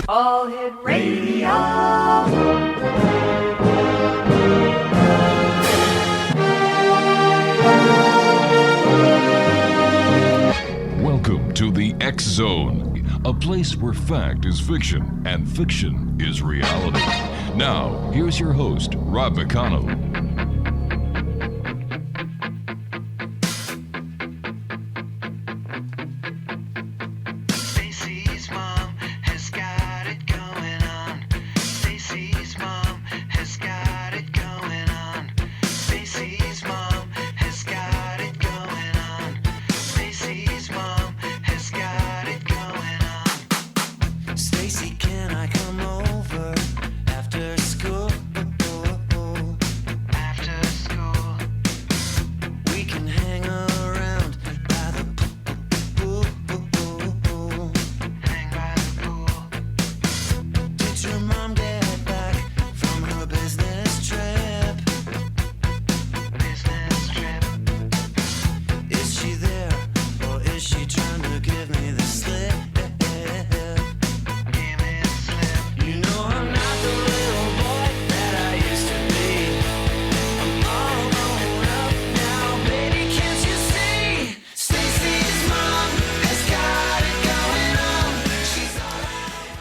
All Hit Radio. Welcome to the X Zone, a place where fact is fiction and fiction is reality. Now, here's your host, Rob McConnell.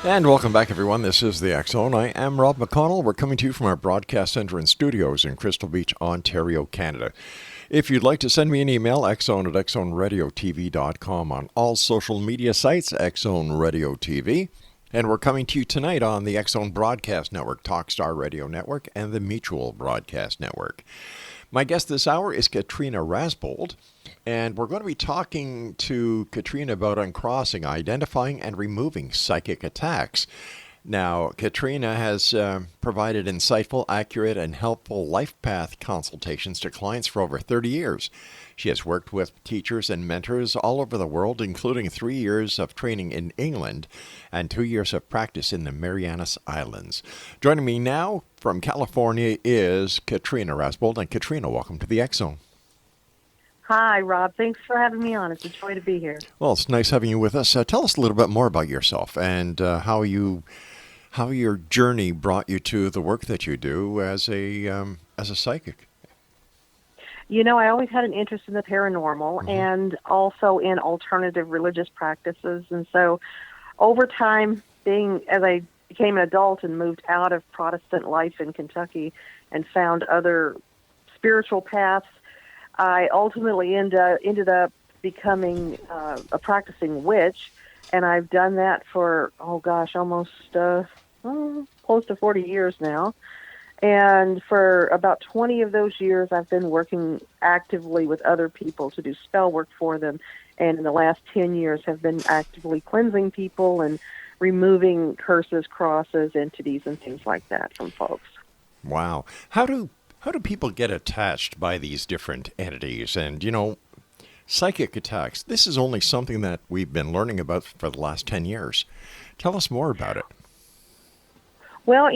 And welcome back, everyone. This is the X Zone. I am Rob McConnell. We're coming to you from our broadcast center and studios in Crystal Beach, Ontario, Canada. If you'd like to send me an email, xzone@xzoneradiotv.com, on all social media sites, X Zone Radio TV. And we're coming to you tonight on the X Zone Broadcast Network, Talkstar Radio Network, and the Mutual Broadcast Network. My guest this hour is Katrina Rasbold, and we're going to be talking to Katrina about uncrossing, identifying and removing psychic attacks. Now, Katrina has provided insightful, accurate, and helpful life path consultations to clients for over 30 years. She has worked with teachers and mentors all over the world, including 3 years of training in England and 2 years of practice in the Marianas Islands. Joining me now from California is Katrina Rasbold. And Katrina, welcome to the X Zone. Hi, Rob. Thanks for having me on. It's a joy to be here. Well, it's nice having you with us. Tell us a little bit more about yourself and how your journey brought you to the work that you do as a psychic. You know, I always had an interest in the paranormal and also in alternative religious practices. And so over time, as I became an adult and moved out of Protestant life in Kentucky and found other spiritual paths, I ultimately ended up becoming a practicing witch. And I've done that for, almost close to 40 years now. And for about 20 of those years, I've been working actively with other people to do spell work for them. And in the last 10 years, have been actively cleansing people and removing curses, crosses, entities, and things like that from folks. Wow. How do people get attached by these different entities? And, psychic attacks, this is only something that we've been learning about for the last 10 years. Tell us more about it. Well,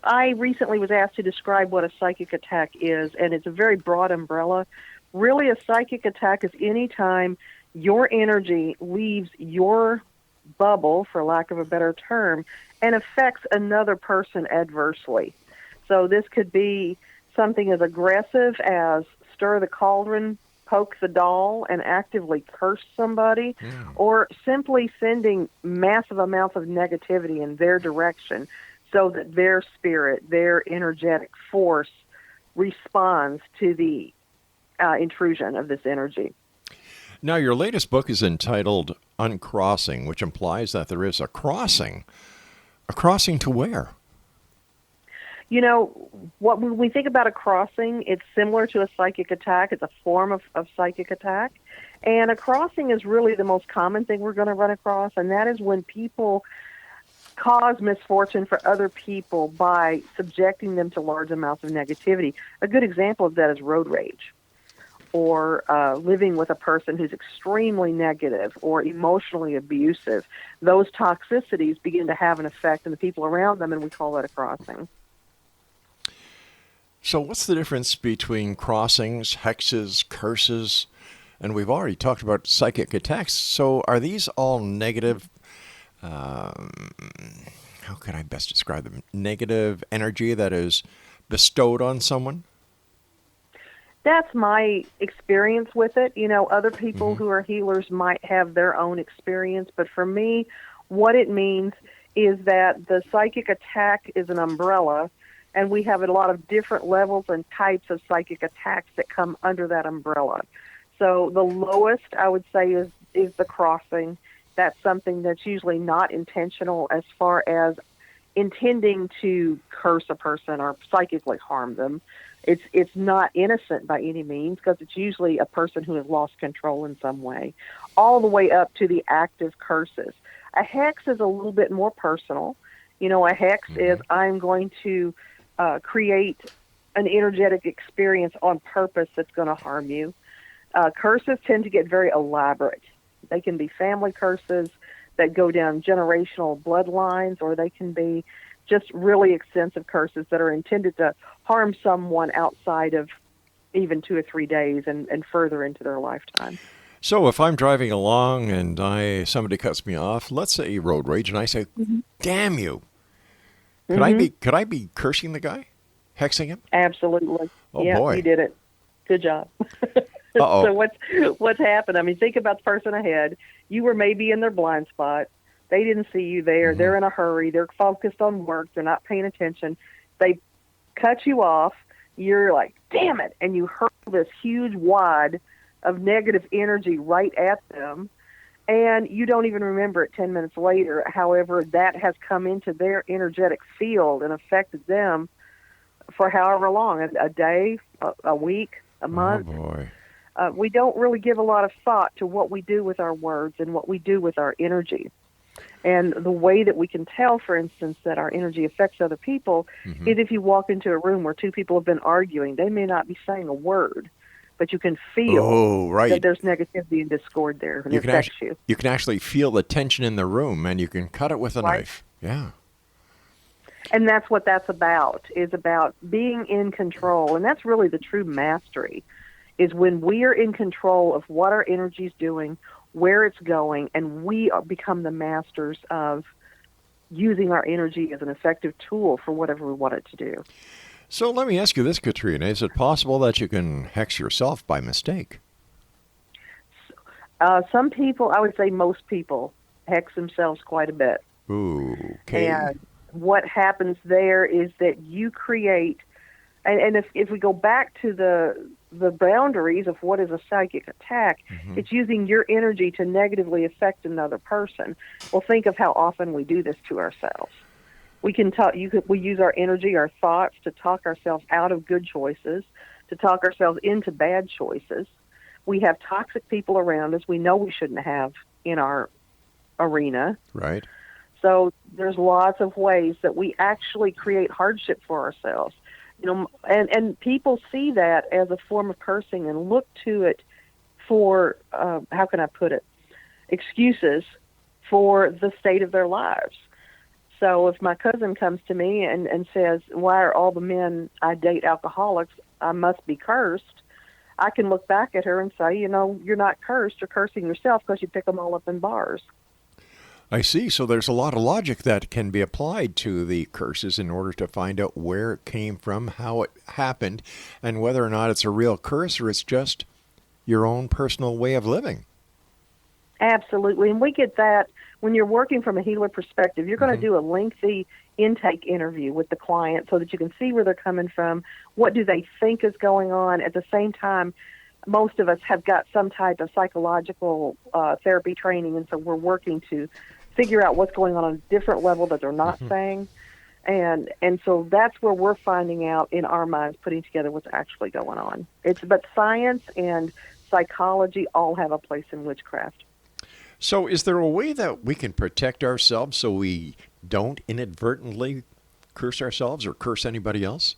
I recently was asked to describe what a psychic attack is, and it's a very broad umbrella. Really, a psychic attack is any time your energy leaves your bubble, for lack of a better term, and affects another person adversely. So this could be something as aggressive as stir the cauldron, poke the doll, and actively curse somebody, or simply sending massive amounts of negativity in their direction, so that their spirit, their energetic force responds to the intrusion of this energy. Now, your latest book is entitled Uncrossing, which implies that there is a crossing. A crossing to where? When we think about a crossing, it's similar to a psychic attack. It's a form of psychic attack. And a crossing is really the most common thing we're going to run across, and that is when people cause misfortune for other people by subjecting them to large amounts of negativity. A good example of that is road rage, or living with a person who's extremely negative or emotionally abusive. Those toxicities begin to have an effect on the people around them, and we call that a crossing. So what's the difference between crossings, hexes, curses, and we've already talked about psychic attacks. So are these all negative how can I best describe them? Negative energy that is bestowed on someone? That's my experience with it. Other people who are healers might have their own experience, but for me, what it means is that the psychic attack is an umbrella, and we have a lot of different levels and types of psychic attacks that come under that umbrella. So the lowest, I would say, is the crossing. That's something that's usually not intentional as far as intending to curse a person or psychically harm them. It's not innocent by any means, because it's usually a person who has lost control in some way, all the way up to the active curses. A hex is a little bit more personal. A hex is I'm going to create an energetic experience on purpose that's going to harm you. Curses tend to get very elaborate. They can be family curses that go down generational bloodlines, or they can be just really extensive curses that are intended to harm someone outside of even 2 or 3 days and further into their lifetime. So if I'm driving along and somebody cuts me off, let's say road rage, and I say, "Damn you!" Could I be cursing the guy, hexing him? Absolutely. Oh yeah, boy, you did it. Good job. Uh-oh. So what's happened? I mean, think about the person ahead. You were maybe in their blind spot. They didn't see you there. They're in a hurry. They're focused on work. They're not paying attention. They cut you off. You're like, damn it. And you hurl this huge wad of negative energy right at them. And you don't even remember it 10 minutes later. However, that has come into their energetic field and affected them for however long, a day, a week, a month. Oh boy. We don't really give a lot of thought to what we do with our words and what we do with our energy. And the way that we can tell, for instance, that our energy affects other people is if you walk into a room where two people have been arguing. They may not be saying a word, but you can feel that there's negativity and discord there, and it affects you. You can actually feel the tension in the room, and you can cut it with a knife. Yeah. And that's what that's about, is about being in control. And that's really the true mastery, is when we are in control of what our energy is doing, where it's going, and we become the masters of using our energy as an effective tool for whatever we want it to do. So let me ask you this, Katrina. Is it possible that you can hex yourself by mistake? Some people, I would say most people, hex themselves quite a bit. Ooh, okay. And what happens there is that you create, and if we go back to the boundaries of what is a psychic attack, it's using your energy to negatively affect another person. Well, think of how often we do this to ourselves. We can talk. We use our energy, our thoughts, to talk ourselves out of good choices, to talk ourselves into bad choices. We have toxic people around us we know we shouldn't have in our arena. Right. So there's lots of ways that we actually create hardship for ourselves. And people see that as a form of cursing and look to it for, how can I put it, excuses for the state of their lives. So if my cousin comes to me and says, why are all the men I date alcoholics? I must be cursed. I can look back at her and say, you're not cursed. You're cursing yourself because you pick them all up in bars. I see. So there's a lot of logic that can be applied to the curses in order to find out where it came from, how it happened, and whether or not it's a real curse or it's just your own personal way of living. Absolutely. And we get that when you're working from a healer perspective. You're going to do a lengthy intake interview with the client so that you can see where they're coming from, what do they think is going on. At the same time, most of us have got some type of psychological therapy training, and so we're working to figure out what's going on a different level that they're not saying. And so that's where we're finding out in our minds, putting together what's actually going on. But science and psychology all have a place in witchcraft. So is there a way that we can protect ourselves so we don't inadvertently curse ourselves or curse anybody else?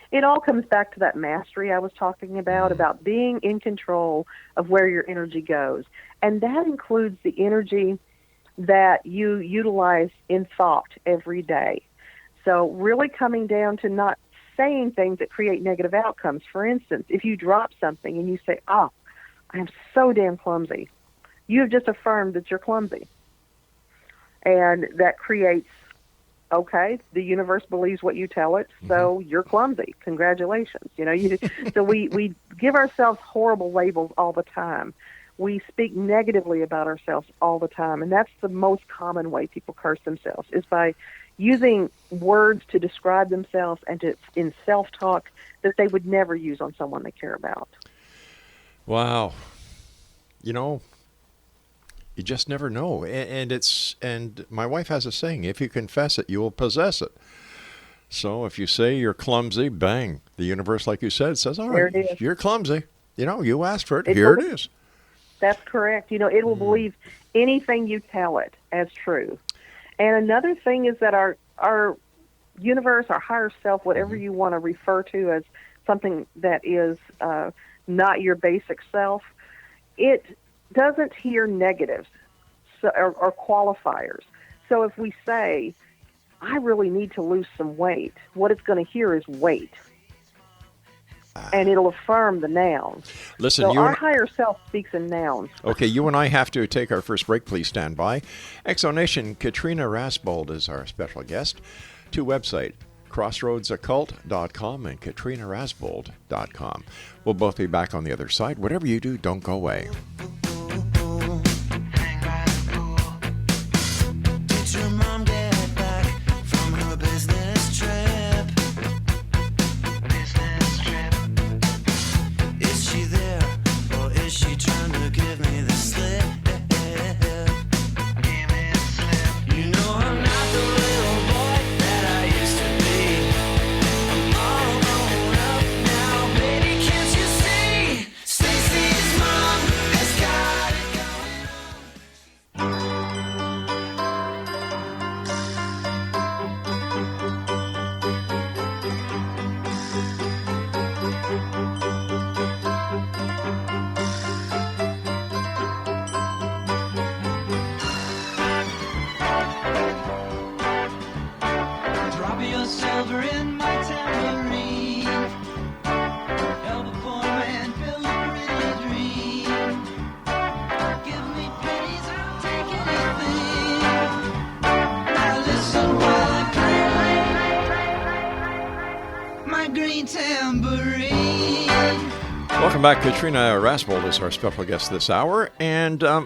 It all comes back to that mastery I was talking about being in control of where your energy goes. And that includes the energy that you utilize in thought every day. So really coming down to not saying things that create negative outcomes. For instance, if you drop something and you say, I am so damn clumsy, you have just affirmed that you're clumsy. And that creates, okay, the universe believes what you tell it, so you're clumsy. Congratulations. So we give ourselves horrible labels all the time. We speak negatively about ourselves all the time, and that's the most common way people curse themselves, is by using words to describe themselves and in self-talk that they would never use on someone they care about. Wow. You just never know. And my wife has a saying, if you confess it, you will possess it. So if you say you're clumsy, bang, the universe, like you said, says, all right, you're clumsy. You asked for it. Here it is. That's correct. It will believe anything you tell it as true. And another thing is that our universe, our higher self, whatever you want to refer to as something that is not your basic self, it doesn't hear negatives or qualifiers. So if we say, I really need to lose some weight, what it's going to hear is weight. And it'll affirm the noun. Listen, so our higher self speaks in nouns. Okay, you and I have to take our first break. Please stand by. Exonation, Katrina Rasbold is our special guest. Two websites, crossroadsoccult.com and katrinarasbold.com. We'll both be back on the other side. Whatever you do, don't go away. Did your mom get back from her business trip? Is she there, or is she trying to give me the slip? You know I'm not the little boy that I used to be. I'm all grown up now, baby, can't you see? Stacy's mom has got it going on. Drop your silver in my tambourine. Help a poor man build a pretty dream. Give me pennies, I'll take anything. Now listen while I play my green tambourine. Welcome back. Katrina Rasbold is our special guest this hour. And I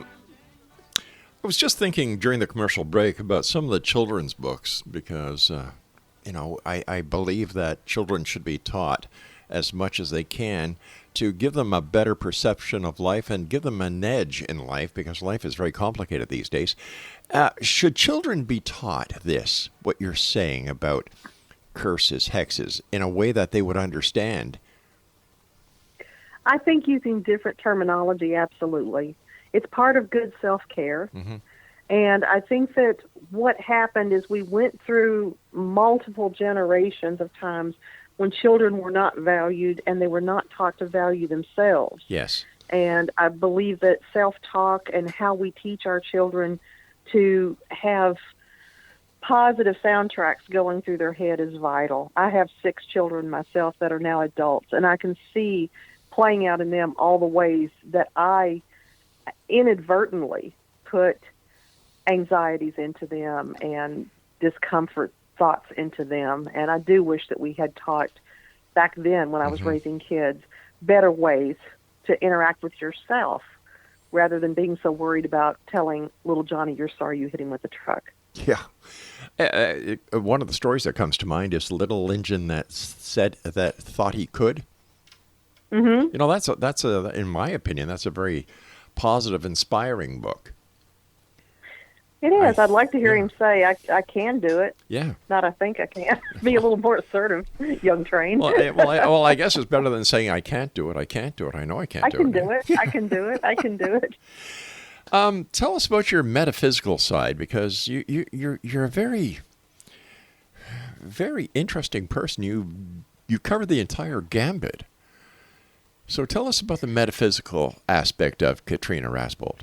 was just thinking during the commercial break about some of the children's books because, I believe that children should be taught as much as they can to give them a better perception of life and give them an edge in life because life is very complicated these days. Should children be taught this, what you're saying about curses, hexes, in a way that they would understand? I think using different terminology, absolutely. It's part of good self-care. And I think that what happened is we went through multiple generations of times when children were not valued and they were not taught to value themselves. Yes. And I believe that self-talk and how we teach our children to have positive soundtracks going through their head is vital. I have 6 children myself that are now adults, and I can see playing out in them all the ways that I inadvertently put anxieties into them and discomfort thoughts into them. And I do wish that we had taught back then when I was raising kids better ways to interact with yourself rather than being so worried about telling little Johnny you're sorry you hit him with a truck. Yeah. One of the stories that comes to mind is Little Injun that said that thought he could. That's in my opinion, that's a very positive, inspiring book. It is. I'd like to hear him say, I can do it. Yeah. Not I think I can. Be a little more assertive, young train. Well, I guess it's better than saying I can't do it. I can't do it. I know I can't do it. I can do it. I can do it. I can do it. Tell us about your metaphysical side, because you're a very, very interesting person. You cover the entire gambit. So tell us about the metaphysical aspect of Katrina Rasbold.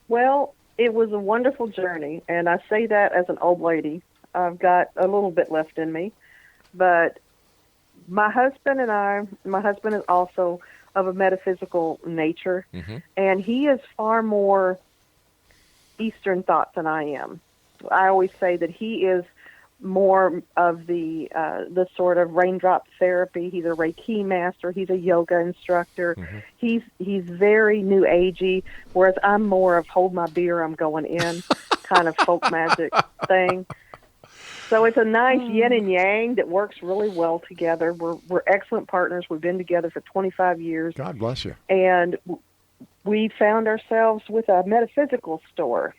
Well, it was a wonderful journey, and I say that as an old lady. I've got a little bit left in me, but my husband is also of a metaphysical nature, and he is far more Eastern thought than I am. I always say that he is more of the sort of raindrop therapy. He's a Reiki master. He's a yoga instructor. He's very new agey, whereas I'm more of hold my beer, I'm going in kind of folk magic thing. So it's a nice yin and yang that works really well together. We're excellent partners. We've been together for 25 years. God bless you. And we found ourselves with a metaphysical store.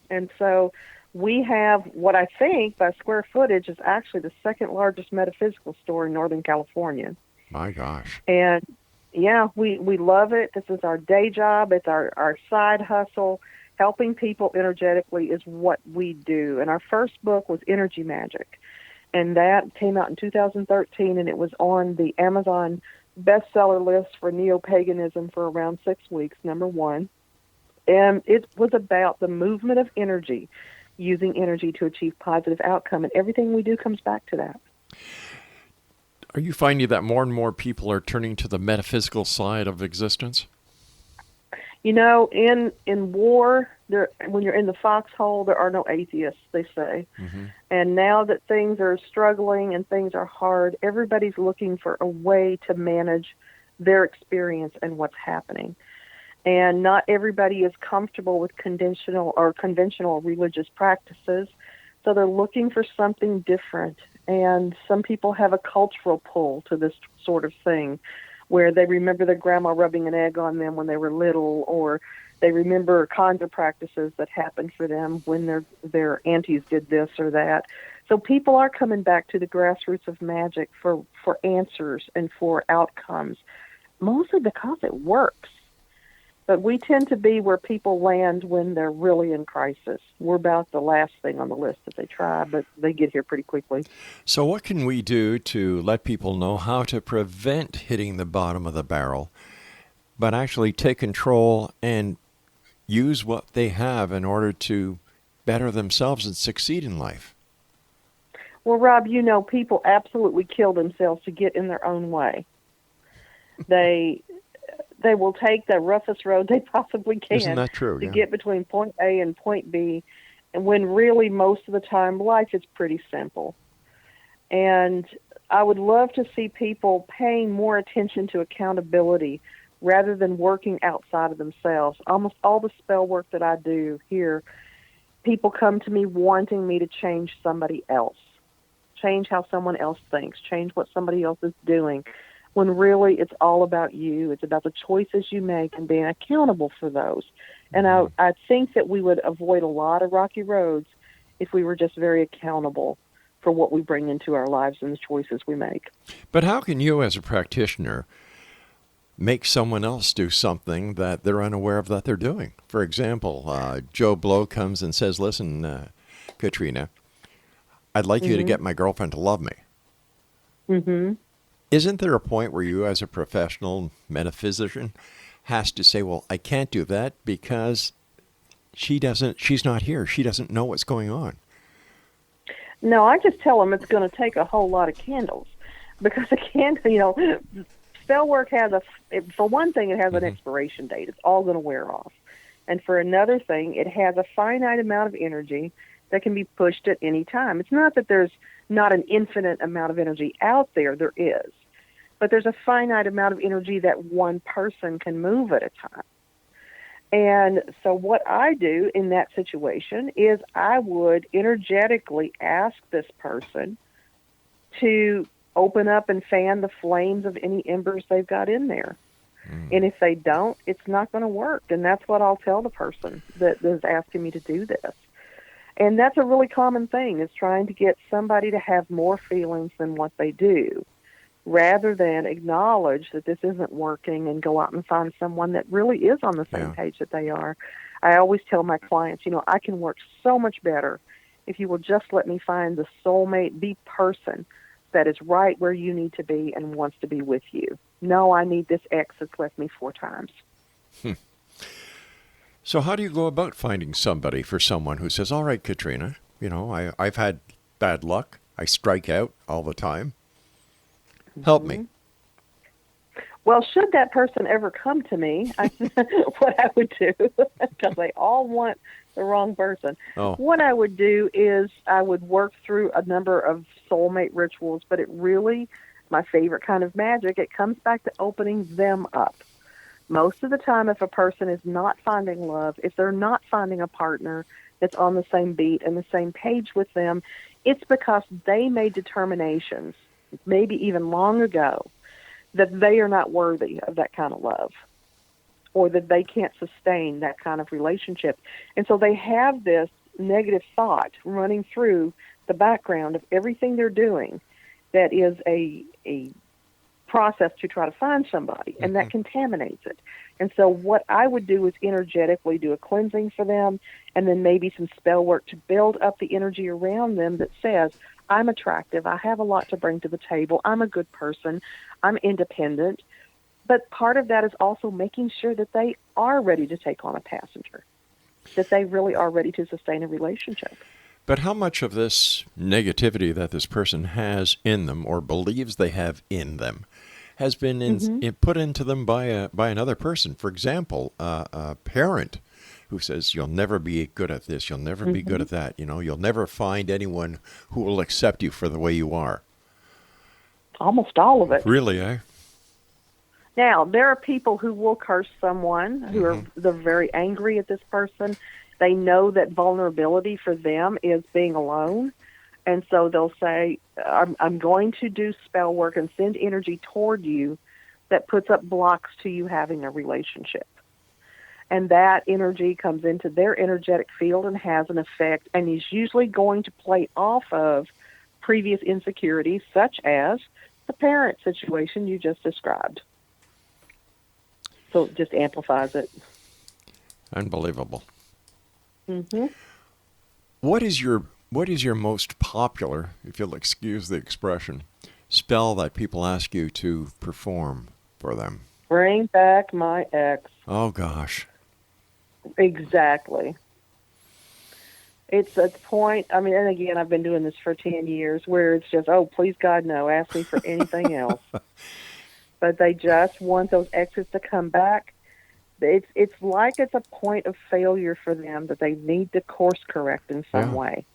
And so we have what I think by square footage is actually the second largest metaphysical store in Northern California. My gosh. And yeah, we love it. This is our day job. It's our side hustle. Helping people energetically is what we do. And our first book was Energy Magic. And that came out in 2013, and it was on the Amazon bestseller list for neo-paganism for around 6 weeks, #1. And it was about the movement of energy, using energy to achieve positive outcome. And everything we do comes back to that. Are you finding that more and more people are turning to the metaphysical side of existence? You know, in war, when you're in the foxhole, there are no atheists, they say. And now that things are struggling and things are hard, everybody's looking for a way to manage their experience and what's happening. And not everybody is comfortable with conventional religious practices, so they're looking for something different. And some people have a cultural pull to this sort of thing, where they remember their grandma rubbing an egg on them when they were little, or they remember conjure practices that happened for them when their aunties did this or that. So people are coming back to the grassroots of magic for answers and for outcomes, mostly because it works. But we tend to be where people land when they're really in crisis. We're about the last thing on the list that they try, but they get here pretty quickly. So what can we do to let people know how to prevent hitting the bottom of the barrel, but actually take control and use what they have in order to better themselves and succeed in life? Well, Rob, you know, people absolutely kill themselves to get in their own way. They will take the roughest road they possibly can. Isn't that true? To get between point A and point B, and when really most of the time life is pretty simple. And I would love to see people paying more attention to accountability rather than working outside of themselves. Almost all the spell work that I do here, people come to me wanting me to change somebody else, change how someone else thinks, change what somebody else is doing, when really it's all about you. It's about the choices you make and being accountable for those. And I think that we would avoid a lot of rocky roads if we were just very accountable for what we bring into our lives and the choices we make. But how can you, as a practitioner, make someone else do something that they're unaware of that they're doing? For example, Joe Blow comes and says, listen, Katrina, I'd like you to get my girlfriend to love me. Isn't there a point where you, as a professional metaphysician, has to say, well, I can't do that because she's not here. She doesn't know what's going on. No, I just tell them it's going to take a whole lot of candles, because a candle, you know, spell work has for one thing, it has an expiration date. It's all going to wear off. And for another thing, it has a finite amount of energy that can be pushed at any time. It's not that there's not an infinite amount of energy out there. There is. But there's a finite amount of energy that one person can move at a time. And so what I do in that situation is I would energetically ask this person to open up and fan the flames of any embers they've got in there. And if they don't, it's not going to work. And that's what I'll tell the person that is asking me to do this. And that's a really common thing, is trying to get somebody to have more feelings than what they do, rather than acknowledge that this isn't working and go out and find someone that really is on the same page that they are. I always tell my clients, you know, I can work so much better if you will just let me find the soulmate, the person that is right where you need to be and wants to be with you. No, I need this ex that's left me 4 times. So how do you go about finding somebody for someone who says, all right, Katrina, you know, I've had bad luck. I strike out all the time. Help me. Well, should that person ever come to me, what I would do, because they all want the wrong person, what I would do is I would work through a number of soulmate rituals, but it really, my favorite kind of magic, it comes back to opening them up. Most of the time, if a person is not finding love, if they're not finding a partner that's on the same beat and the same page with them, it's because they made determinations, maybe even long ago, that they are not worthy of that kind of love, or that they can't sustain that kind of relationship. And so they have this negative thought running through the background of everything they're doing that is a process to try to find somebody, and that contaminates it. And so what I would do is energetically do a cleansing for them, and then maybe some spell work to build up the energy around them that says, I'm attractive, I have a lot to bring to the table, I'm a good person, I'm independent. But part of that is also making sure that they are ready to take on a passenger, that they really are ready to sustain a relationship. But how much of this negativity that this person has in them, or believes they have in them, has been put into them by another person? For example, a parent who says, you'll never be good at this, you'll never be good at that, you'll never find anyone who will accept you for the way you are. Almost all of it. Really, eh? Now, there are people who will curse someone, who are they're very angry at this person. They know that vulnerability for them is being alone. And so they'll say, I'm going to do spell work and send energy toward you that puts up blocks to you having a relationship. And that energy comes into their energetic field and has an effect, and is usually going to play off of previous insecurities, such as the parent situation you just described. So it just amplifies it. Unbelievable. What is your most popular, if you'll excuse the expression, spell that people ask you to perform for them? Bring back my ex. Oh, gosh. Exactly. It's a point, and again, I've been doing this for 10 years, where it's just, oh, please, God, no, ask me for anything else. But they just want those exes to come back. It's like it's a point of failure for them that they need to course correct in some way.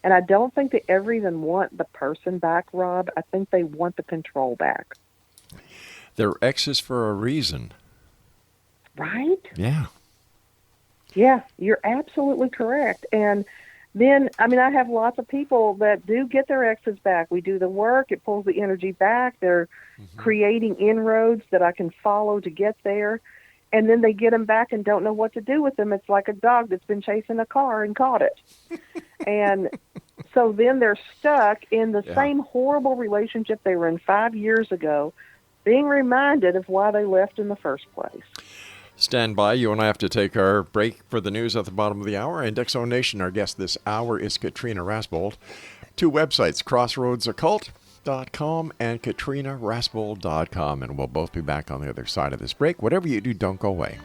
And I don't think they ever even want the person back, Rob. I think they want the control back. They're exes for a reason. Right? Yeah. Yeah, you're absolutely correct. And then, I have lots of people that do get their exes back. We do the work. It pulls the energy back. They're creating inroads that I can follow to get there. And then they get them back and don't know what to do with them. It's like a dog that's been chasing a car and caught it. And so then they're stuck in the same horrible relationship they were in 5 years ago, being reminded of why they left in the first place. Stand by. You and I have to take our break for the news at the bottom of the hour. And X Zone Nation, our guest this hour is Katrina Rasbold. 2 websites, crossroadsoccult.com and katrinarasbold.com. And we'll both be back on the other side of this break. Whatever you do, don't go away.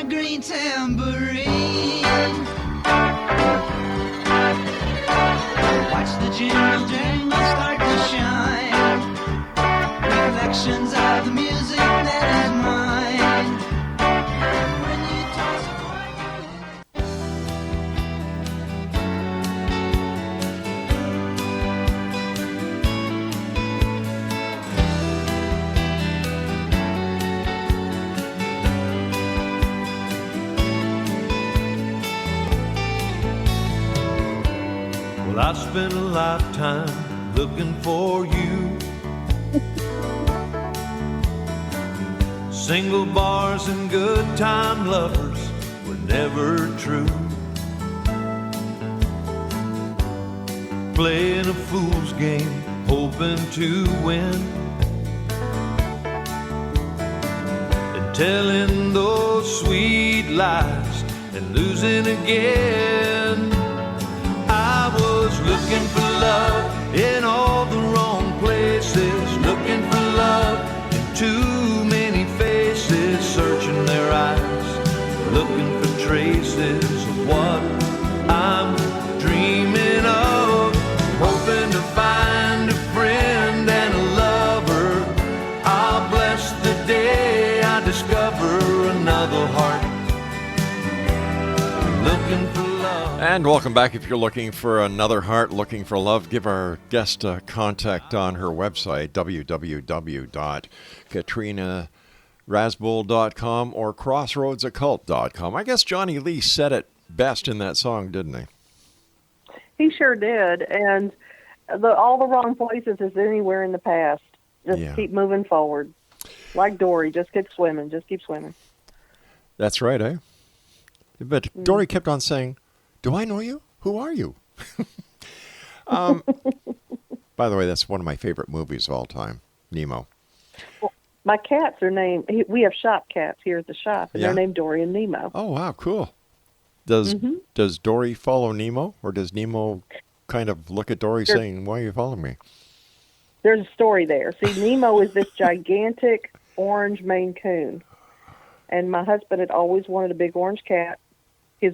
Green tambourine. Watch the jingle jangle start to shine. Reflections of the music that is mine. When you toss a Well, I spent a lifetime looking for you. Single bars and good time lovers were never true. Playing a fool's game, hoping to win, and telling those sweet lies and losing again. I was looking for love in all the wrong places, looking for love in too looking for love. And welcome back. If you're looking for another heart, looking for love, give our guest a contact on her website, www.katrinarasbold.com or crossroadsoccult.com. I guess Johnny Lee said it best in that song, didn't he? He sure did. And all the wrong places is anywhere in the past. Just keep moving forward. Like Dory, just keep swimming. Just keep swimming. That's right, eh? But Dory kept on saying, "Do I know you? Who are you?" By the way, that's one of my favorite movies of all time, Nemo. Well, my cats are named, we have shop cats here at the shop, and they're named Dory and Nemo. Oh, wow, cool. Does Dory follow Nemo, or does Nemo kind of look at Dory saying, "Why are you following me?" There's a story there. See, Nemo is this gigantic orange Maine Coon, and my husband had always wanted a big orange cat. His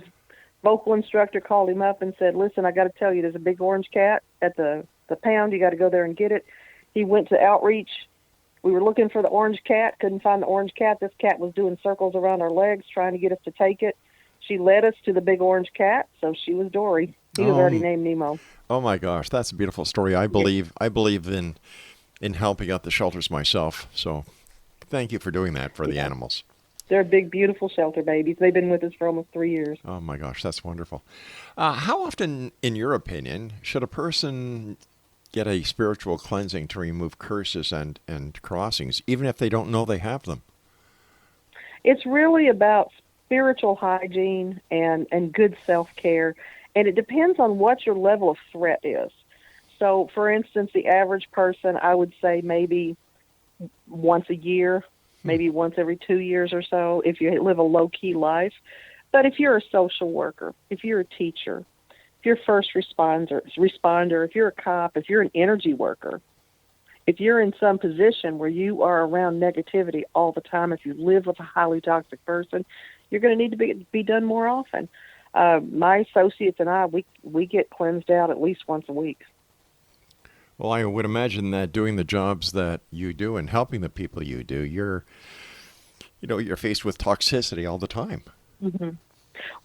vocal instructor called him up and said, "Listen, I got to tell you, there's a big orange cat at the pound. You got to go there and get it." He went to outreach. We were looking for the orange cat, couldn't find the orange cat. This cat was doing circles around our legs trying to get us to take it. She led us to the big orange cat, so she was Dory. He was already named Nemo. Oh my gosh, that's a beautiful story. I believe in helping out the shelters myself. So thank you for doing that for the animals. They're big, beautiful shelter babies. They've been with us for almost 3 years. Oh my gosh, that's wonderful. How often, in your opinion, should a person get a spiritual cleansing to remove curses and crossings, even if they don't know they have them? It's really about spiritual hygiene and good self-care, and it depends on what your level of threat is. So, for instance, the average person, I would say maybe once a year, maybe once every 2 years or so, if you live a low-key life. But if you're a social worker, if you're a teacher, if you're a first responder, if you're a cop, if you're an energy worker, if you're in some position where you are around negativity all the time, if you live with a highly toxic person, you're going to need to be done more often. My associates and I, we get cleansed out at least once a week. Well, I would imagine that doing the jobs that you do and helping the people you do, you're faced with toxicity all the time. Mm-hmm.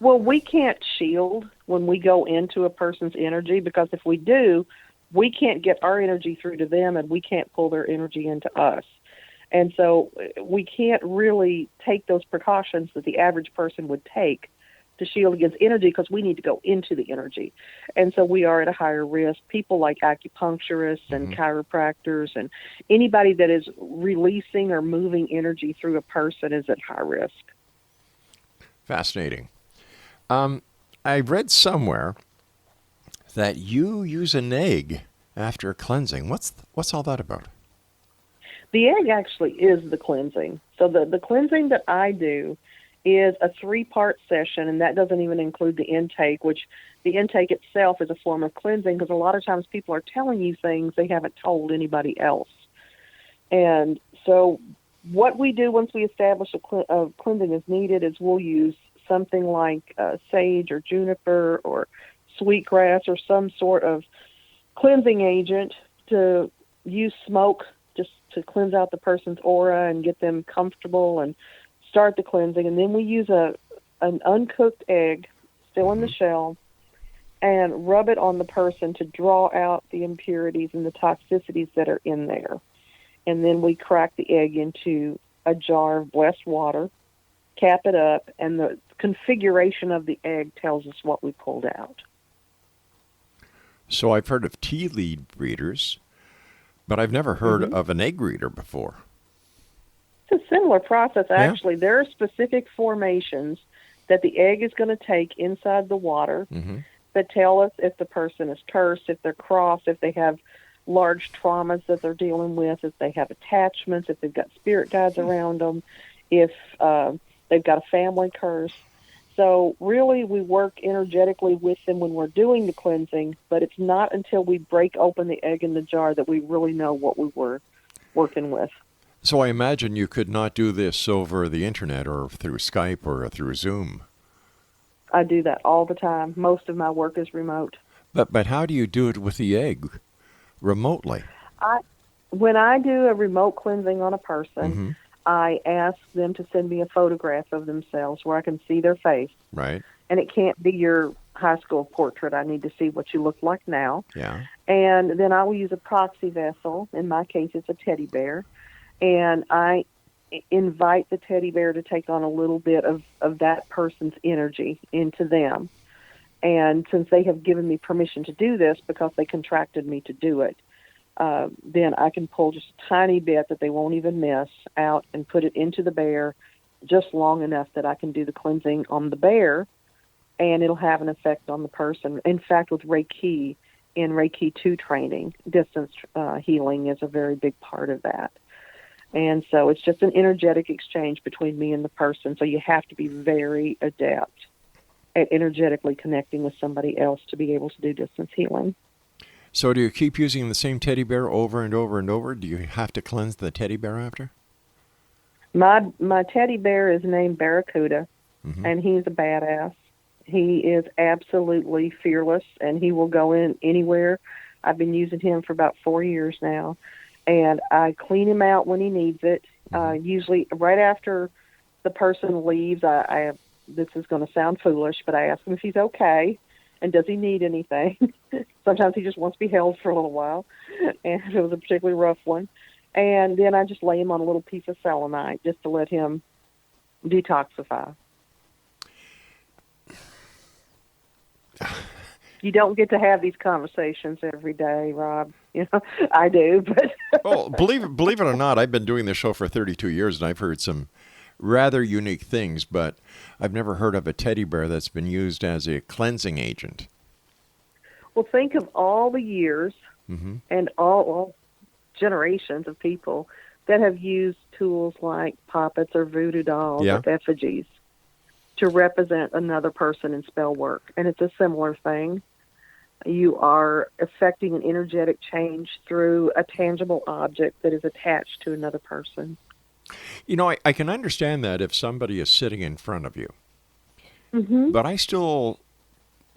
Well, we can't shield when we go into a person's energy, because if we do, we can't get our energy through to them, and we can't pull their energy into us. And so we can't really take those precautions that the average person would take to shield against energy, because we need to go into the energy. And so we are at a higher risk. People like acupuncturists and chiropractors and anybody that is releasing or moving energy through a person is at high risk. Fascinating. I read somewhere that you use an egg after cleansing. What's all that about? The egg actually is the cleansing. So the cleansing that I do is a 3-part session, and that doesn't even include the intake, which the intake itself is a form of cleansing, because a lot of times people are telling you things they haven't told anybody else. And so what we do once we establish a cleansing is needed is we'll use something like sage or juniper or sweetgrass or some sort of cleansing agent, to use smoke just to cleanse out the person's aura and get them comfortable and start the cleansing. And then we use an uncooked egg, still in the shell, and rub it on the person to draw out the impurities and the toxicities that are in there. And then we crack the egg into a jar of blessed water, cap it up, and the configuration of the egg tells us what we pulled out. So I've heard of tea leaf readers, but I've never heard of an egg reader before. It's a similar process, actually. Yeah. There are specific formations that the egg is going to take inside the water that tell us if the person is cursed, if they're crossed, if they have large traumas that they're dealing with, if they have attachments, if they've got spirit guides around them, if they've got a family curse. So really we work energetically with them when we're doing the cleansing, but it's not until we break open the egg in the jar that we really know what we were working with. So I imagine you could not do this over the internet or through Skype or through Zoom. I do that all the time. Most of my work is remote. But how do you do it with the egg remotely? When I do a remote cleansing on a person, I ask them to send me a photograph of themselves where I can see their face. Right. and it can't be your high school portrait. I need to see what you look like now. Yeah. And then I will use a proxy vessel. In my case, it's a teddy bear. And I invite the teddy bear to take on a little bit of that person's energy into them. And since they have given me permission to do this because they contracted me to do it, then I can pull just a tiny bit that they won't even miss out and put it into the bear just long enough that I can do the cleansing on the bear, and it'll have an effect on the person. In fact, with Reiki, in Reiki 2 training, distance healing is a very big part of that. And so it's just an energetic exchange between me and the person. So you have to be very adept at energetically connecting with somebody else to be able to do distance healing. So do you keep using the same teddy bear over and over and over? Do you have to cleanse the teddy bear after? My teddy bear is named Barracuda, Mm-hmm. and he's a badass. He is absolutely fearless, and he will go in anywhere. I've been using him for about 4 years now, and I clean him out when he needs it. Usually right after the person leaves, I this is going to sound foolish, but I ask him if he's okay and does he need anything. Sometimes he just wants to be held for a little while, and it was a particularly rough one. And then I just lay him on a little piece of selenite just to let him detoxify. You don't get to have these conversations every day, Rob. You know, I do, but Oh, believe it or not, I've been doing this show for 32 years, and I've heard some rather unique things, but I've never heard of a teddy bear that's been used as a cleansing agent. well, think of all the years Mm-hmm. and all generations of people that have used tools like puppets or voodoo dolls Yeah. or effigies to represent another person in spell work. And it's a similar thing. You are effecting an energetic change through a tangible object that is attached to another person. You know, I can understand that if somebody is sitting in front of you, Mm-hmm. but I still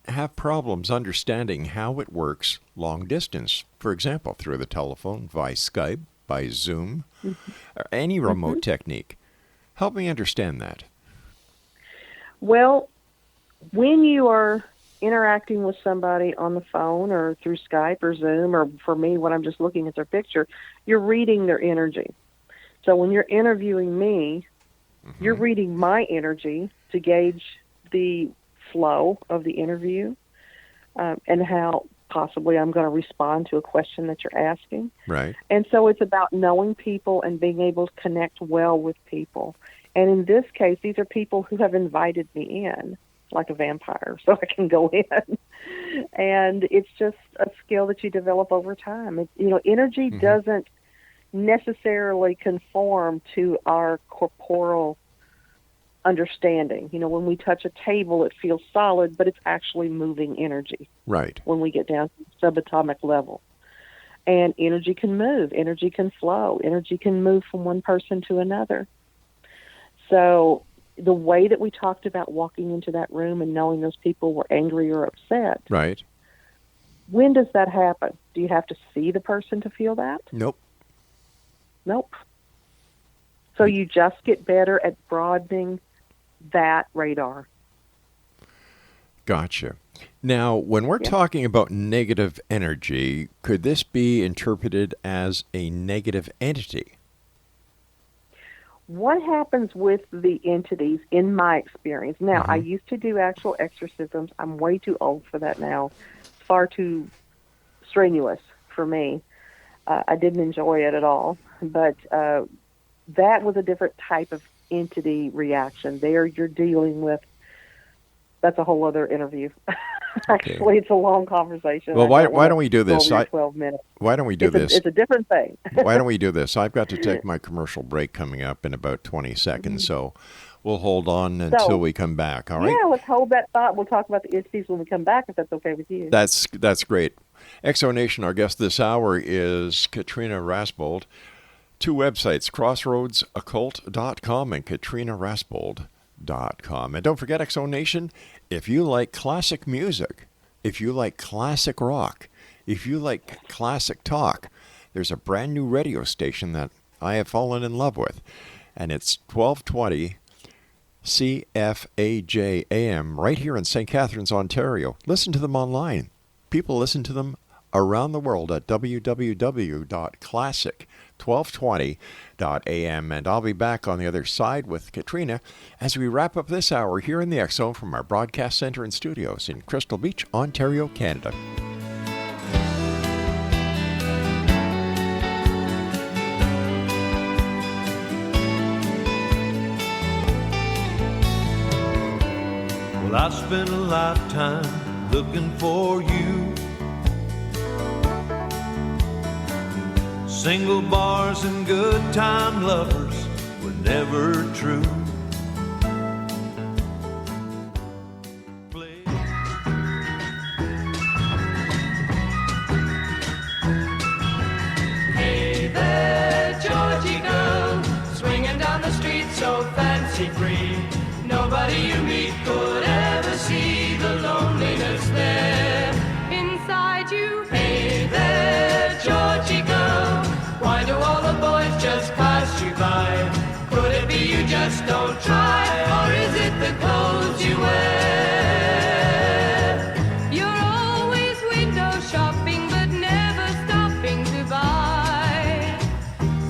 have problems understanding how it works long distance. For example, through the telephone, via Skype, by Zoom, or any remote technique. Help me understand that. Well, when you are interacting with somebody on the phone or through Skype or Zoom, or for me, when I'm just looking at their picture, you're reading their energy. So when you're interviewing me, you're reading my energy to gauge the flow of the interview and how possibly I'm going to respond to a question that you're asking. Right. And so it's about knowing people and being able to connect well with people. And in this case, these are people who have invited me in, like a vampire, so I can go in. And it's just a skill that you develop over time. Energy doesn't necessarily conform to our corporal understanding. When we touch a table, it feels solid, but it's actually moving energy Right. when we get down to the subatomic level. And energy can move, energy can flow, energy can move from one person to another. So the way that we talked about walking into that room and knowing those people were angry or upset, Right. when does that happen? Do you have to see the person to feel that? Nope. Nope. So you just get better at broadening that radar. Gotcha. Now, when we're talking about negative energy, could this be interpreted as a negative entity? What happens with the entities, in my experience? Now, I used to do actual exorcisms. I'm way too old for that now. It's far too strenuous for me. I didn't enjoy it at all. But that was a different type of entity reaction. There you're dealing with, that's a whole other interview. Actually, it's a long conversation. Well, why don't we do this? 12 minutes. Why don't we do this? It's a different thing. Why don't we do this? I've got to take my commercial break coming up in about 20 seconds, so we'll hold on until we come back, all right? Yeah, let's hold that thought. We'll talk about the entities when we come back, if that's okay with you. That's great. Exonation, our guest this hour is Katrina Rasbold. 2 websites, crossroadsoccult.com and katrinarasbold.com. And don't forget, Exonation, if you like classic music, if you like classic rock, if you like classic talk, there's a brand new radio station that I have fallen in love with. And it's 1220 CFAJ-AM, right here in St. Catharines, Ontario. Listen to them online. People listen to them around the world at www.classic1220.am. And I'll be back on the other side with Katrina as we wrap up this hour here in the X Zone from our broadcast center and studios in Crystal Beach, Ontario, Canada. Well, I spent a lifetime looking for you. Single bars and good time lovers were never true. Hey there, Georgie girl, swinging down the street so fancy-free. Nobody you meet could ever see the loneliness there inside you. Hey there, Georgie girl, why do all the boys just pass you by? Could it be you just don't try, or is it the clothes you wear? You're always window shopping, but never stopping to buy.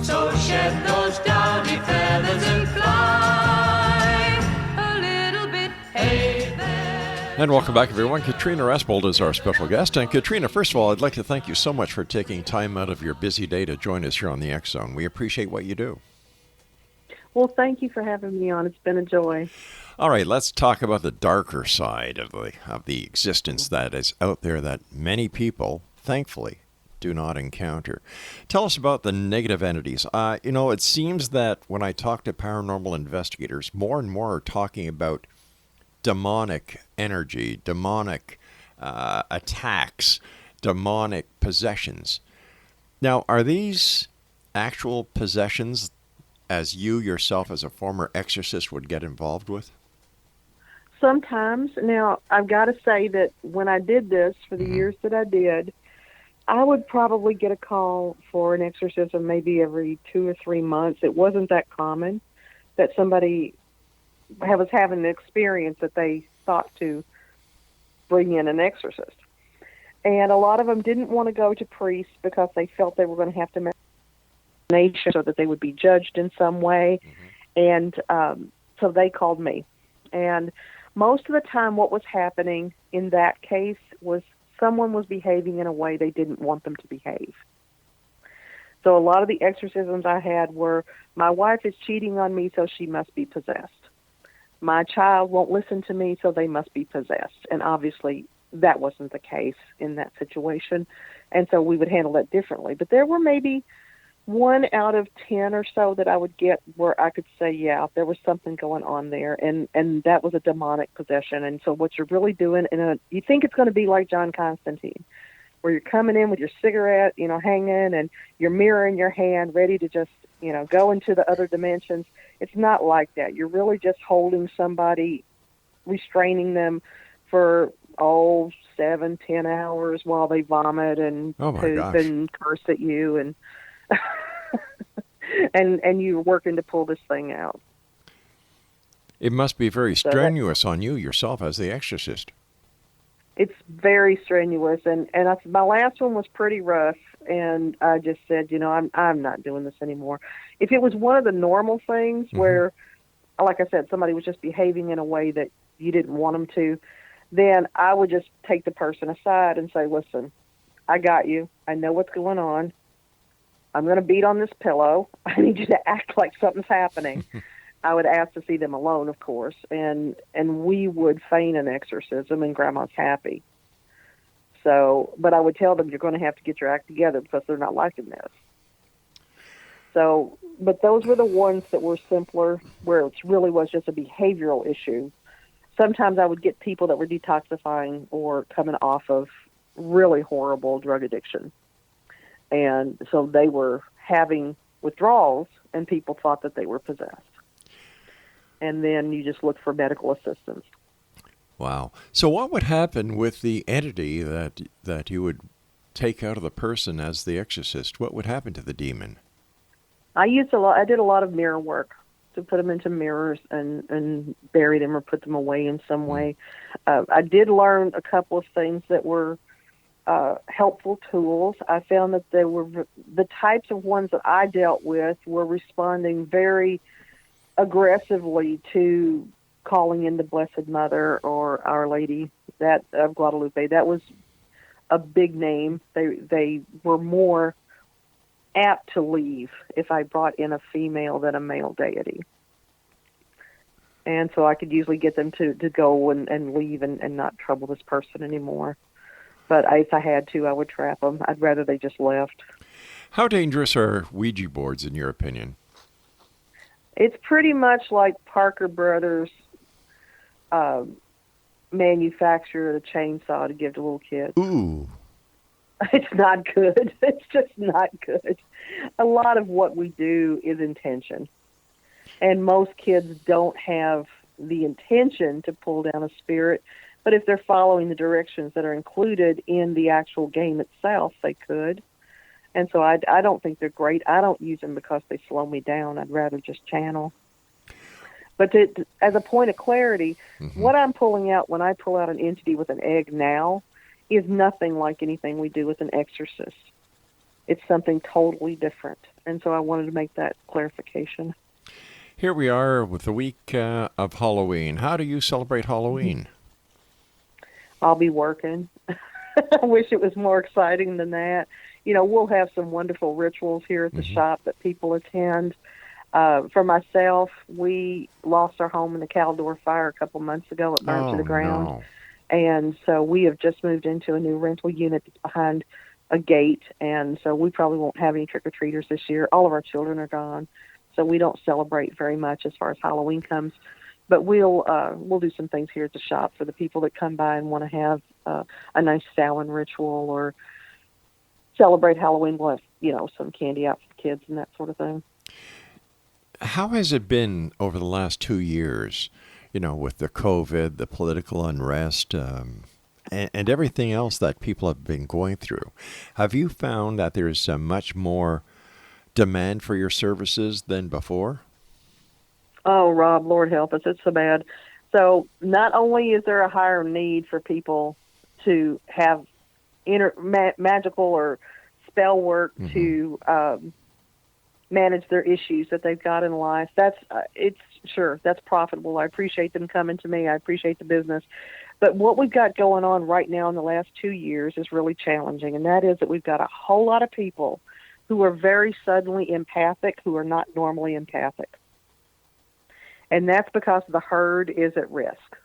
So shed those dowdy feathers and fly a little bit. Hey there. And welcome back, everyone. Katrina Rasbold is our special guest. And Katrina, first of all, I'd like to thank you so much for taking time out of your busy day to join us here on the X Zone. We appreciate what you do. Well, thank you for having me on. It's been a joy. All right, let's talk about the darker side of the existence that is out there that many people, thankfully, do not encounter. Tell us about the negative entities. It seems that when I talk to paranormal investigators, more and more are talking about demonic energy, demonic attacks, demonic possessions. Now, are these actual possessions as you yourself as a former exorcist would get involved with? Sometimes. Now, I've got to say that when I did this, for the years that I did, I would probably get a call for an exorcism maybe every 2 or 3 months. It wasn't that common that somebody was having the experience that they thought to bring in an exorcist. And a lot of them didn't want to go to priests because they felt they were going to have to make a donation so that they would be judged in some way. And so they called me. And most of the time what was happening in that case was someone was behaving in a way they didn't want them to behave. So a lot of the exorcisms I had were, my wife is cheating on me, so she must be possessed. My child won't listen to me, so they must be possessed. And obviously that wasn't the case in that situation. And so we would handle that differently. But there were maybe 1 out of 10 or so that I would get where I could say, yeah, there was something going on there, and that was a demonic possession. And so what you're really doing, you think it's going to be like John Constantine, where you're coming in with your cigarette, hanging, and your mirror in your hand, ready to just, go into the other dimensions. It's not like that. You're really just holding somebody, restraining them for 7-10 hours while they vomit and poop and curse at you, and and you're working to pull this thing out. It must be very strenuous on you yourself as the exorcist. It's very strenuous, and my last one was pretty rough, and I just said, I'm not doing this anymore. If it was one of the normal things where, like I said, somebody was just behaving in a way that you didn't want them to, then I would just take the person aside and say, listen, I got you. I know what's going on. I'm going to beat on this pillow. I need you to act like something's happening. I would ask to see them alone, of course, and we would feign an exorcism, and Grandma's happy. So, but I would tell them, you're going to have to get your act together because they're not liking this. So, but those were the ones that were simpler, where it really was just a behavioral issue. Sometimes I would get people that were detoxifying or coming off of really horrible drug addiction. And so they were having withdrawals, and people thought that they were possessed. And then you just look for medical assistance. Wow. So what would happen with the entity that you would take out of the person as the exorcist? What would happen to the demon? I did a lot of mirror work. to put them into mirrors and bury them or put them away in some way. I did learn a couple of things that were helpful tools. I found that they were the types of ones that I dealt with were responding very aggressively to calling in the Blessed Mother or Our Lady that of Guadalupe. That was a big name. They were more apt to leave if I brought in a female than a male deity. And so I could usually get them to go and leave and not trouble this person anymore. But if I had to, I would trap them. I'd rather they just left. How dangerous are Ouija boards, in your opinion? It's pretty much like Parker Brothers manufacture the chainsaw to give to little kids. Ooh. It's not good. It's just not good. A lot of what we do is intention. And most kids don't have the intention to pull down a spirit, but if they're following the directions that are included in the actual game itself, they could. And so I don't think they're great. I don't use them because they slow me down. I'd rather just channel. But as a point of clarity, what I'm pulling out when I pull out an entity with an egg now is nothing like anything we do with an exorcist. It's something totally different. And so I wanted to make that clarification. Here we are with the week of Halloween. How do you celebrate Halloween? I'll be working. I wish it was more exciting than that. You know, we'll have some wonderful rituals here at the shop that people attend. For myself, we lost our home in the Caldor fire a couple months ago. It burned to the ground. No. And so we have just moved into a new rental unit that's behind a gate. And so we probably won't have any trick-or-treaters this year. All of our children are gone. So we don't celebrate very much as far as Halloween comes. But we'll do some things here at the shop for the people that come by and want to have a nice Samhain ritual or celebrate Halloween. We'll have, you know, some candy out for the kids and that sort of thing. How has it been over the last 2 years, you know, with the COVID, the political unrest, and everything else that people have been going through? Have you found that there's much more demand for your services than before? Oh, Rob, Lord help us. It's so bad. So not only is there a higher need for people to have magical or spell work to manage their issues that they've got in life, that's profitable. I appreciate them coming to me. I appreciate the business. But what we've got going on right now in the last 2 years is really challenging, and that is that we've got a whole lot of people who are very suddenly empathic who are not normally empathic. And that's because the herd is at risk.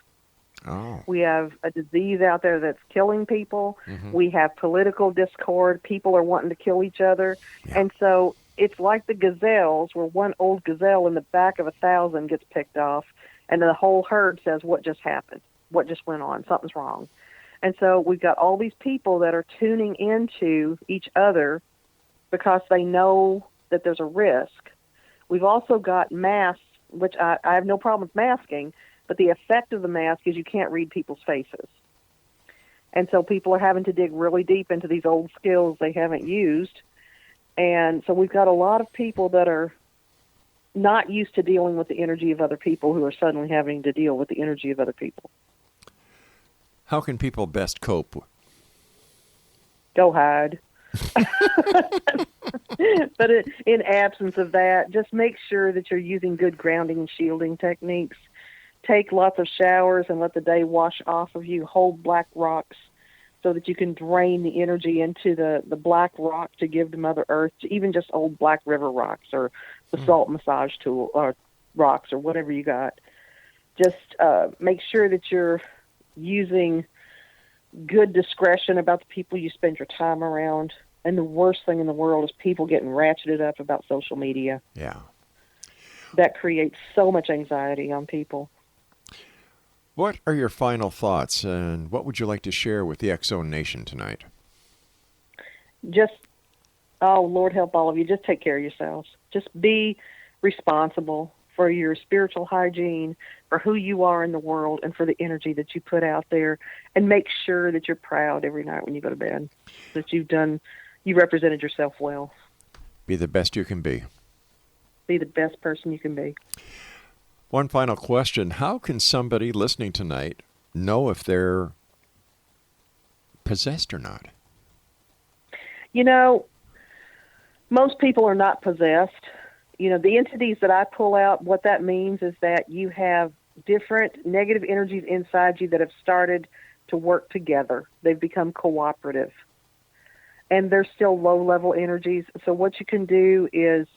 Oh. We have a disease out there that's killing people. We have political discord. People are wanting to kill each other. Yeah. And so it's like the gazelles, where one old gazelle in the back of 1,000 gets picked off, and the whole herd says, what just happened? What just went on? Something's wrong. And so we've got all these people that are tuning into each other because they know that there's a risk. We've also got masks, which I have no problem with masking, but the effect of the mask is you can't read people's faces. And so people are having to dig really deep into these old skills they haven't used. And so we've got a lot of people that are not used to dealing with the energy of other people who are suddenly having to deal with the energy of other people. How can people best cope? Go hide. But in absence of that, just make sure that you're using good grounding and shielding techniques. Take lots of showers and let the day wash off of you. Hold black rocks so that you can drain the energy into the black rock to give to Mother Earth, even just old black river rocks or the salt massage tool or rocks or whatever you got. Just make sure that you're using good discretion about the people you spend your time around. And the worst thing in the world is people getting ratcheted up about social media. Yeah. That creates so much anxiety on people. What are your final thoughts, and what would you like to share with the X-Zone Nation tonight? Just, oh, Lord help all of you, just take care of yourselves. Just be responsible for your spiritual hygiene, for who you are in the world, and for the energy that you put out there. And make sure that you're proud every night when you go to bed, that you represented yourself well. Be the best you can be. be the best person you can be. One final question. How can somebody listening tonight know if they're possessed or not? You know, most people are not possessed. You know, the entities that I pull out, what that means is that you have different negative energies inside you that have started to work together. They've become cooperative. And they're still low-level energies. So what you can do is,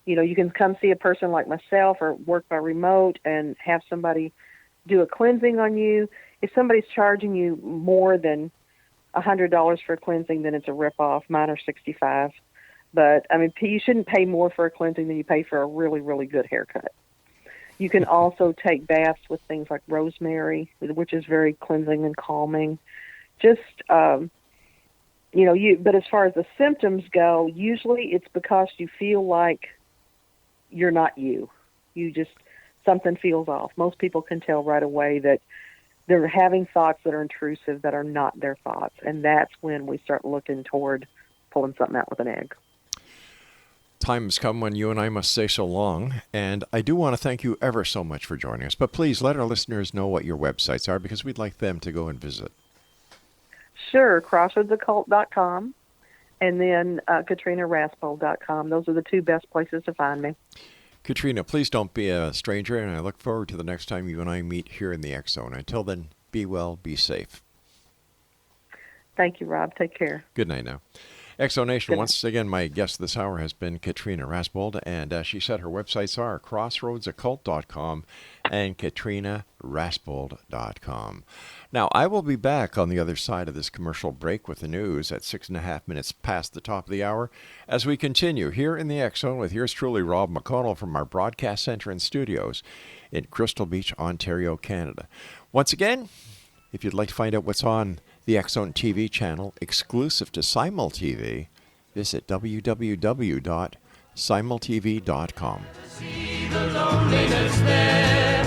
you know, you can come see a person like myself or work by remote and have somebody do a cleansing on you. If somebody's charging you more than $100 for a cleansing, then it's a ripoff. Mine are $65. But, I mean, you shouldn't pay more for a cleansing than you pay for a really, really good haircut. You can also take baths with things like rosemary, which is very cleansing and calming. Just, you know, but as far as the symptoms go, usually it's because you feel like you're not you. Something feels off. Most people can tell right away that they're having thoughts that are intrusive, that are not their thoughts. And that's when we start looking toward pulling something out with an egg. Time has come when you and I must say so long, and I do want to thank you ever so much for joining us. But please let our listeners know what your websites are, because we'd like them to go and visit. Sure, crossroadsoccult.com and then KatrinaRasbold.com. Those are the two best places to find me. Katrina, please don't be a stranger, and I look forward to the next time you and I meet here in the X Zone. Until then, be well, be safe. Thank you, Rob. Take care. Good night now. Exonation, once again, my guest this hour has been Katrina Rasbold, and she said her websites are crossroadsoccult.com and KatrinaRasbold.com. Now, I will be back on the other side of this commercial break with the news at 6.5 minutes past the top of the hour as we continue here in the X Zone with yours truly, Rob McConnell, from our broadcast center and studios in Crystal Beach, Ontario, Canada. Once again, if you'd like to find out what's on the X Zone TV channel exclusive to Simul TV, visit www.simultv.com. See the loneliness there.